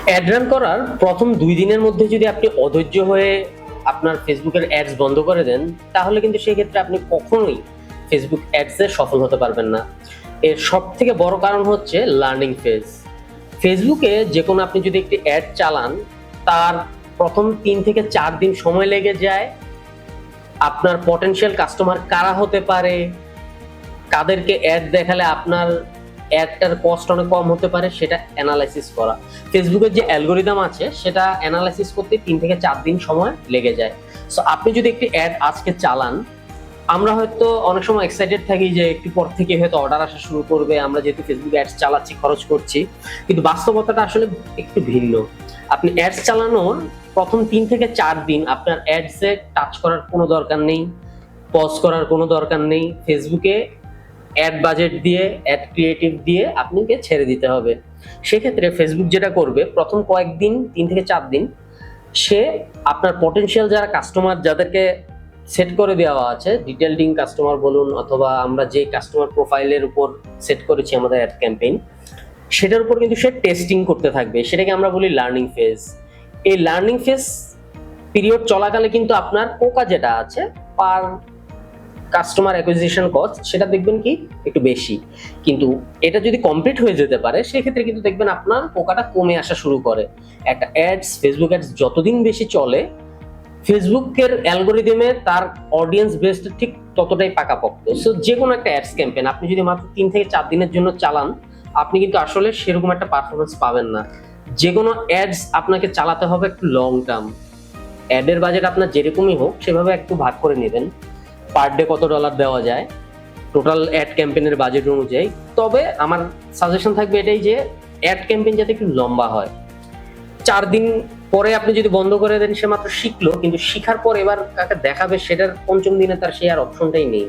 Add run করার প্রথম ২ দিনের মধ্যে যদি আপনি অধৈর্য হয়ে আপনার ফেসবুকের অ্যাডস বন্ধ করে দেন, তাহলে কিন্তু সেক্ষেত্রে আপনি কখনোই ফেসবুক অ্যাডসে সফল হতে পারবেন না। এর সবথেকে বড় কারণ হচ্ছে লার্নিং ফেজ। ফেসবুকে যেকোনো আপনি যদি একটি অ্যাড চালান, তার প্রথম ৩ থেকে ৪ দিন সময় লেগে যায় আপনার পটেনশিয়াল কাস্টমার কারা হতে পারে, কাদেরকে অ্যাড দেখালে আপনার অ্যাডটার কস্ট অনেক কম হতে পারে সেটা এনালাইসিস করা। ফেসবুকের যে অ্যালগরিদম আছে সেটা এনালাইসিস করতে ৩ থেকে ৪ দিন সময় লেগে যায়। সো আপনি যদি একটি অ্যাড আজকে চালান, আমরা হয়তো অনেক সময় এক্সাইটেড থাকি যে একটু পর থেকে হয়তো অর্ডার আসা শুরু করবে, আমরা যেহেতু ফেসবুক অ্যাডস চালাচ্ছি, খরচ করছি। কিন্তু বাস্তবতাটা আসলে একটু ভিন্ন। আপনি অ্যাডস চালানোর প্রথম ৩ থেকে ৪ দিন আপনার অ্যাডসে টাচ করার কোনো দরকার নেই, পজ করার কোনো দরকার নেই। ফেসবুকে অ্যাড বাজেট দিয়ে, অ্যাড ক্রিয়েটিভ দিয়ে আপনাকে ছেড়ে দিতে হবে। সেক্ষেত্রে ফেসবুক যেটা করবে প্রথম কয়েকদিন ৩ থেকে ৪ দিন সে আপনার পটেনশিয়াল যারা কাস্টমার যাদেরকে সেট করে দেওয়া আছে, ডিটেইলিং কাস্টমার বলুন অথবা আমরা যে কাস্টমার প্রোফাইলের উপর সেট করেছি আমাদের অ্যাড ক্যাম্পেইন, সেটার উপর কিন্তু সে টেস্টিং করতে থাকবে। সেটাকে আমরা বলি লার্নিং ফেজ। এই লার্নিং ফেজ পিরিয়ড চলাকালে কিন্তু আপনার পোকা যেটা আছে পার কাস্টমার অ্যাকুইজিশন কস্ট সেটা দেখবেন কি একটু বেশি, কিন্তু এটা যদি কমপ্লিট হয়ে যেতে পারে সেক্ষেত্রে কিন্তু দেখবেন আপনার পোকাটা কমে আসা শুরু করে। একটা অ্যাডস, ফেসবুক অ্যাডস যতদিন বেশি চলে, ফেসবুকের অ্যালগরিদমে তার অডিয়েন্স বেসটা ঠিক ততটাই পাকাপোক্ত। সো যে কোনো একটা অ্যাডস ক্যাম্পেইন আপনি যদি মাত্র ৩ থেকে ৪ দিনের জন্য চালান, আপনি কিন্তু আসলে সেরকম একটা পারফরমেন্স পাবেন না। যে কোনো অ্যাডস আপনাকে চালাতে হবে একটু লং টার্ম। অ্যাডের বাজেট আপনার যেরকমই হোক সেভাবে একটু ভাগ করে নেবেন, পার ডে কত ডলার দেওয়া যায় টোটাল অ্যাড ক্যাম্পেইনের বাজেট অনুযায়ী। তবে আমার সাজেশন থাকবে এটাই যে অ্যাড ক্যাম্পেইন যাতে একটু লম্বা হয়। ৪ দিন পরে আপনি যদি বন্ধ করে দেন সে মাত্র শিখলো, কিন্তু শিখার পর এবার কাকে দেখাবে সেটার ৫ম দিনে তার সেই আর অপশনটাই নেই।